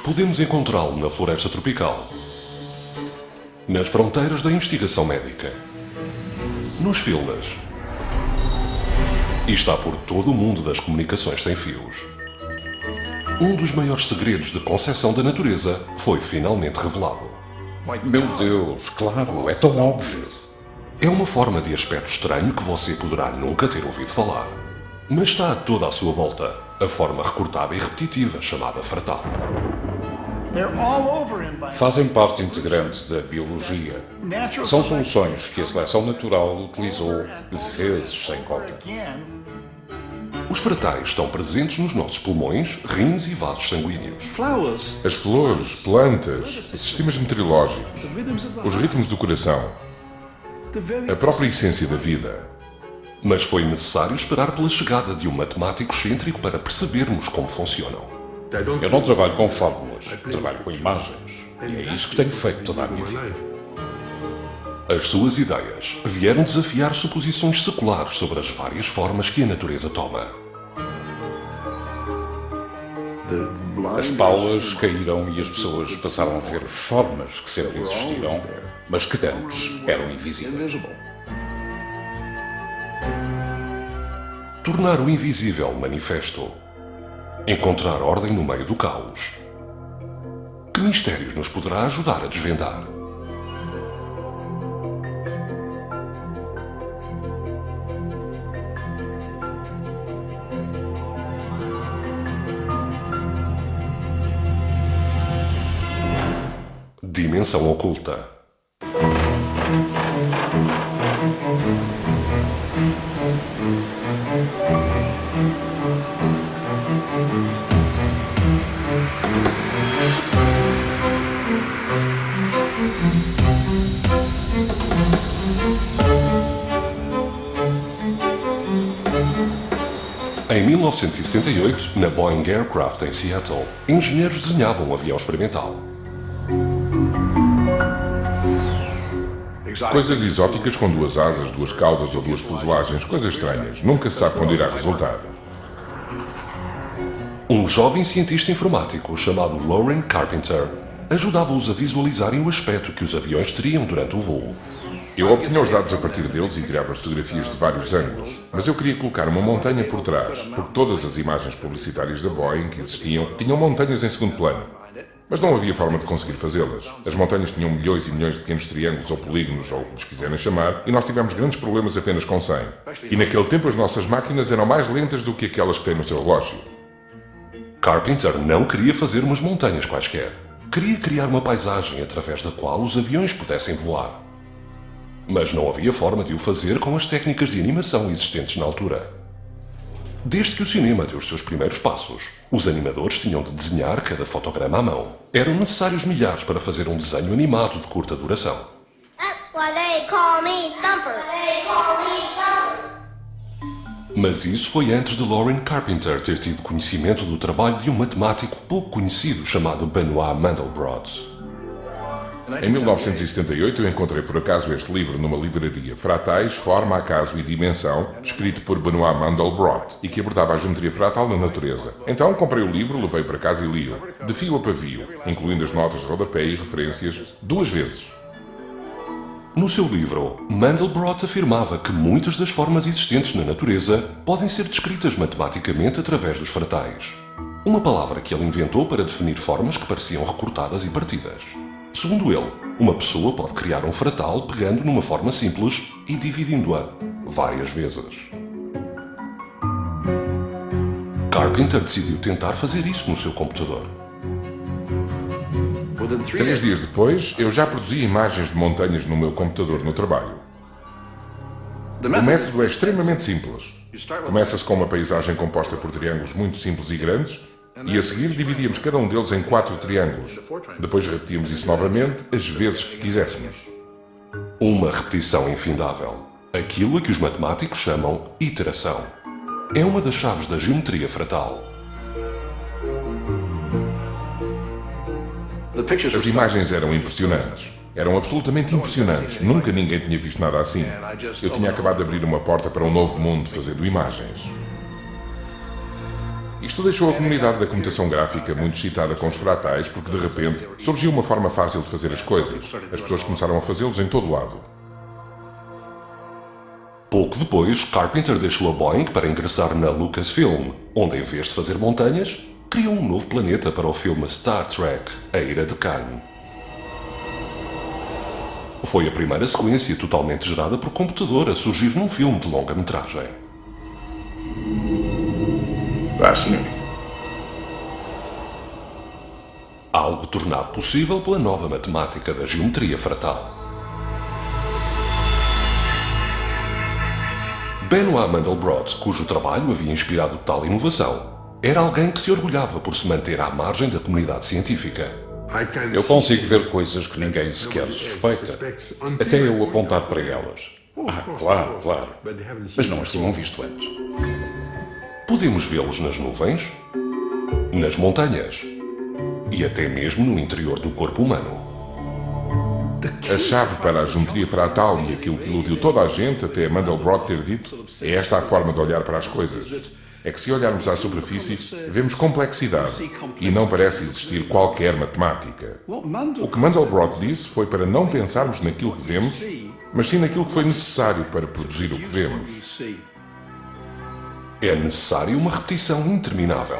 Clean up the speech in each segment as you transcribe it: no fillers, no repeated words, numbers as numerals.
Podemos encontrá-lo na floresta tropical, nas fronteiras da investigação médica, nos filmes, e está por todo o mundo das comunicações sem fios. Um dos maiores segredos de concepção da natureza foi finalmente revelado. Meu Deus, claro, é tão óbvio. É uma forma de aspecto estranho que você poderá nunca ter ouvido falar. Mas está a toda à sua volta, a forma recortada e repetitiva chamada fratal. Fazem parte integrante da biologia. São soluções que a seleção natural utilizou vezes sem conta. Os fratais estão presentes nos nossos pulmões, rins e vasos sanguíneos. As flores, plantas, os sistemas meteorológicos, os ritmos do coração, a própria essência da vida. Mas foi necessário esperar pela chegada de um matemático excêntrico para percebermos como funcionam. Eu não trabalho com fórmulas, trabalho com imagens. E é isso que tenho feito toda a minha vida. As suas ideias vieram desafiar suposições seculares sobre as várias formas que a natureza toma. As paulas caíram e as pessoas passaram a ver formas que sempre existiram, mas que antes eram invisíveis. Tornar o invisível manifesto. Encontrar ordem no meio do caos. Que mistérios nos poderá ajudar a desvendar? Dimensão oculta. Em 1978, na Boeing Aircraft em Seattle, engenheiros desenhavam um avião experimental. Coisas exóticas com duas asas, duas caudas ou duas fuselagens, coisas estranhas. Nunca se sabe quando irá resultar. Um jovem cientista informático chamado Loren Carpenter ajudava-os a visualizarem o aspecto que os aviões teriam durante o voo. Eu obtinha os dados a partir deles e tirava fotografias de vários ângulos, mas eu queria colocar uma montanha por trás, porque todas as imagens publicitárias da Boeing que existiam tinham montanhas em segundo plano. Mas não havia forma de conseguir fazê-las. As montanhas tinham milhões e milhões de pequenos triângulos ou polígonos, ou o que lhes quiserem chamar, e nós tivemos grandes problemas apenas com 100. E naquele tempo as nossas máquinas eram mais lentas do que aquelas que têm no seu relógio. Carpenter não queria fazer umas montanhas quaisquer. Queria criar uma paisagem através da qual os aviões pudessem voar. Mas não havia forma de o fazer com as técnicas de animação existentes na altura. Desde que o cinema deu os seus primeiros passos, os animadores tinham de desenhar cada fotograma à mão. Eram necessários milhares para fazer um desenho animado de curta duração. That's why they call me Thumper. Mas isso foi antes de Loren Carpenter ter tido conhecimento do trabalho de um matemático pouco conhecido chamado Benoit Mandelbrot. Em 1978 eu encontrei por acaso este livro numa livraria, Fratais, Forma, Acaso e Dimensão, escrito por Benoit Mandelbrot, e que abordava a geometria fratal na natureza. Então comprei o livro, levei para casa e li-o, de fio a pavio, incluindo as notas de rodapé e referências, 2 vezes. No seu livro, Mandelbrot afirmava que muitas das formas existentes na natureza podem ser descritas matematicamente através dos fratais. Uma palavra que ele inventou para definir formas que pareciam recortadas e partidas. Segundo ele, uma pessoa pode criar um fratal pegando numa forma simples e dividindo-a várias vezes. Carpenter decidiu tentar fazer isso no seu computador. 3 dias depois, eu já produzia imagens de montanhas no meu computador no trabalho. O método é extremamente simples. Começa-se com uma paisagem composta por triângulos muito simples e grandes, e a seguir dividíamos cada um deles em 4 triângulos. Depois repetíamos isso novamente, as vezes que quiséssemos. Uma repetição infindável. Aquilo a que os matemáticos chamam iteração. É uma das chaves da geometria fratal. As imagens eram impressionantes. Eram absolutamente impressionantes. Nunca ninguém tinha visto nada assim. Eu tinha acabado de abrir uma porta para um novo mundo fazendo imagens. Isto deixou a comunidade da computação gráfica muito excitada com os fratais, porque de repente surgiu uma forma fácil de fazer as coisas. As pessoas começaram a fazê-los em todo lado. Pouco depois, Carpenter deixou a Boeing para ingressar na Lucasfilm, onde em vez de fazer montanhas, criou um novo planeta para o filme Star Trek, A Ira de Khan. Foi a primeira sequência totalmente gerada por computador a surgir num filme de longa-metragem. Algo tornado possível pela nova matemática da geometria fratal. Benoit Mandelbrot, cujo trabalho havia inspirado tal inovação, era alguém que se orgulhava por se manter à margem da comunidade científica. Eu consigo ver coisas que ninguém sequer suspeita, até eu apontar para elas. Claro, claro, mas não as tinham visto antes. Podemos vê-los nas nuvens, nas montanhas e até mesmo no interior do corpo humano. A chave para a geometria fratal e aquilo que iludiu toda a gente, até Mandelbrot ter dito, é esta a forma de olhar para as coisas. É que se olharmos à superfície, vemos complexidade e não parece existir qualquer matemática. O que Mandelbrot disse foi para não pensarmos naquilo que vemos, mas sim naquilo que foi necessário para produzir o que vemos. É necessária uma repetição interminável.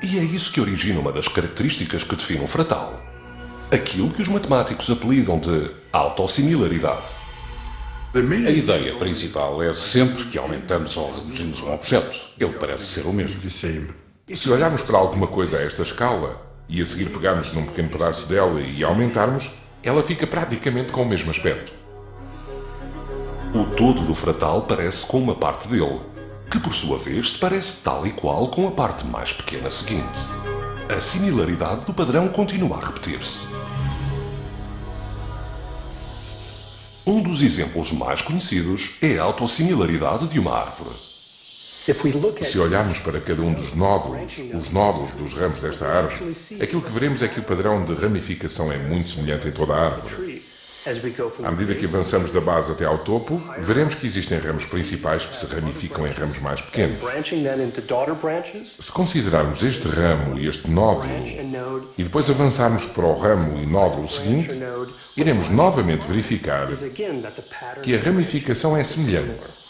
E é isso que origina uma das características que define um fratal. Aquilo que os matemáticos apelidam de autossimilaridade. A ideia principal é sempre que aumentamos ou reduzimos um objeto. Ele parece ser o mesmo. Se olharmos para alguma coisa a esta escala, e a seguir pegarmos num pequeno pedaço dela e aumentarmos, ela fica praticamente com o mesmo aspecto. O todo do fratal parece com uma parte dele, que por sua vez se parece tal e qual com a parte mais pequena seguinte. A similaridade do padrão continua a repetir-se. Um dos exemplos mais conhecidos é a autossimilaridade de uma árvore. Se olharmos para cada um dos nódulos, os nódulos dos ramos desta árvore, aquilo que veremos é que o padrão de ramificação é muito semelhante em toda a árvore. À medida que avançamos da base até ao topo, veremos que existem ramos principais que se ramificam em ramos mais pequenos. Se considerarmos este ramo e este nódulo, e depois avançarmos para o ramo e nódulo seguinte, iremos novamente verificar que a ramificação é semelhante.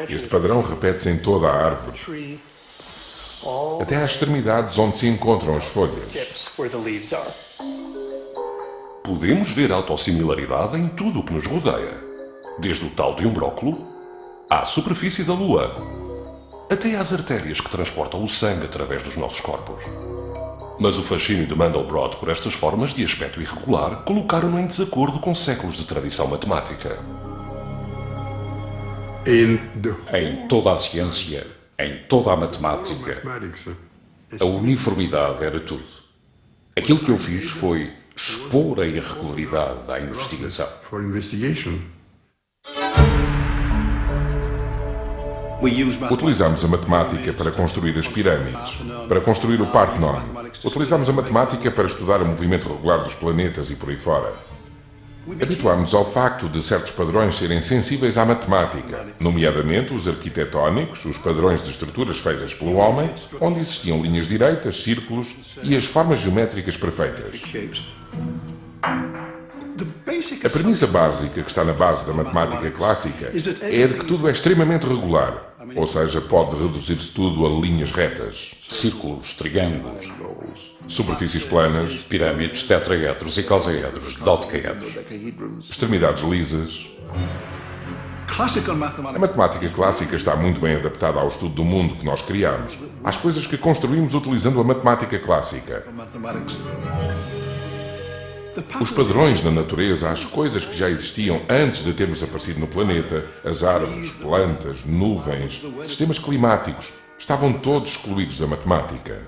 Este padrão repete-se em toda a árvore, até às extremidades onde se encontram as folhas. Podemos ver autossimilaridade em tudo o que nos rodeia, desde o tal de um brócolo, à superfície da Lua, até às artérias que transportam o sangue através dos nossos corpos. Mas o fascínio de Mandelbrot por estas formas de aspecto irregular colocaram-no em desacordo com séculos de tradição matemática. Em toda a ciência, em toda a matemática, a uniformidade era tudo. Aquilo que eu fiz foi expor a irregularidade à investigação. Utilizamos a matemática para construir as pirâmides, para construir o Parthenon. Utilizamos a matemática para estudar o movimento regular dos planetas e por aí fora. Habituámos-nos ao facto de certos padrões serem sensíveis à matemática, nomeadamente os arquitetónicos, os padrões de estruturas feitas pelo homem, onde existiam linhas direitas, círculos e as formas geométricas perfeitas. A premissa básica que está na base da matemática clássica é a de que tudo é extremamente regular, ou seja, pode reduzir-se tudo a linhas retas. Círculos, triângulos, superfícies planas, pirâmides, tetraedros, icosaedros, dodecaedros, extremidades lisas. A matemática clássica está muito bem adaptada ao estudo do mundo que nós criamos, às coisas que construímos utilizando a matemática clássica. Os padrões na natureza, as coisas que já existiam antes de termos aparecido no planeta, as árvores, plantas, nuvens, sistemas climáticos, estavam todos excluídos da matemática.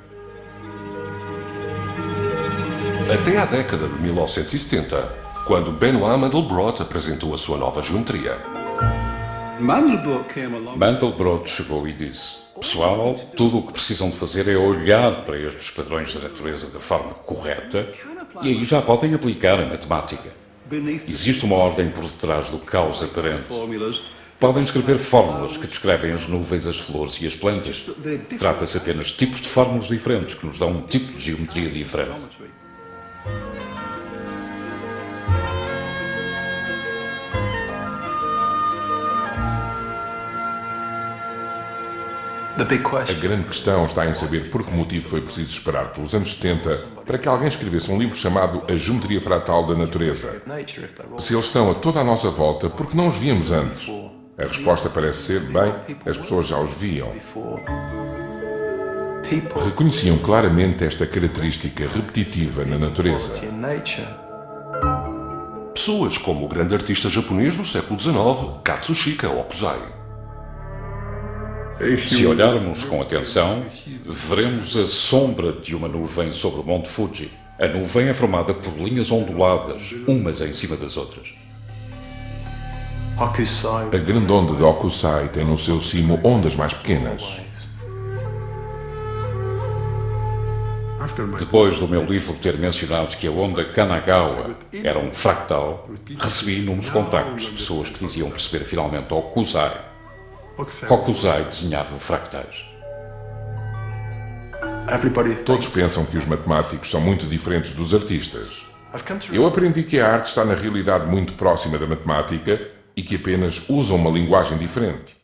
Até à década de 1970, quando Benoit Mandelbrot apresentou a sua nova geometria. Mandelbrot chegou e disse: pessoal, tudo o que precisam de fazer é olhar para estes padrões da natureza da forma correta e aí já podem aplicar a matemática. Existe uma ordem por detrás do caos aparente. Podem escrever fórmulas que descrevem as nuvens, as flores e as plantas. Trata-se apenas de tipos de fórmulas diferentes que nos dão um tipo de geometria diferente. A grande questão está em saber por que motivo foi preciso esperar pelos anos 70 para que alguém escrevesse um livro chamado A Geometria Fratal da Natureza. Se eles estão a toda a nossa volta, por que não os víamos antes? A resposta parece ser, bem, as pessoas já os viam. Reconheciam claramente esta característica repetitiva na natureza. Pessoas como o grande artista japonês do século XIX, Katsushika Hokusai. Se olharmos com atenção, veremos a sombra de uma nuvem sobre o Monte Fuji. A nuvem é formada por linhas onduladas, umas em cima das outras. A grande onda de Hokusai tem no seu cimo ondas mais pequenas. Depois do meu livro ter mencionado que a onda Kanagawa era um fractal, recebi inúmeros contactos de pessoas que diziam perceber finalmente Hokusai. Hokusai desenhava fractais. Todos pensam que os matemáticos são muito diferentes dos artistas. Eu aprendi que a arte está na realidade muito próxima da matemática e que apenas usam uma linguagem diferente.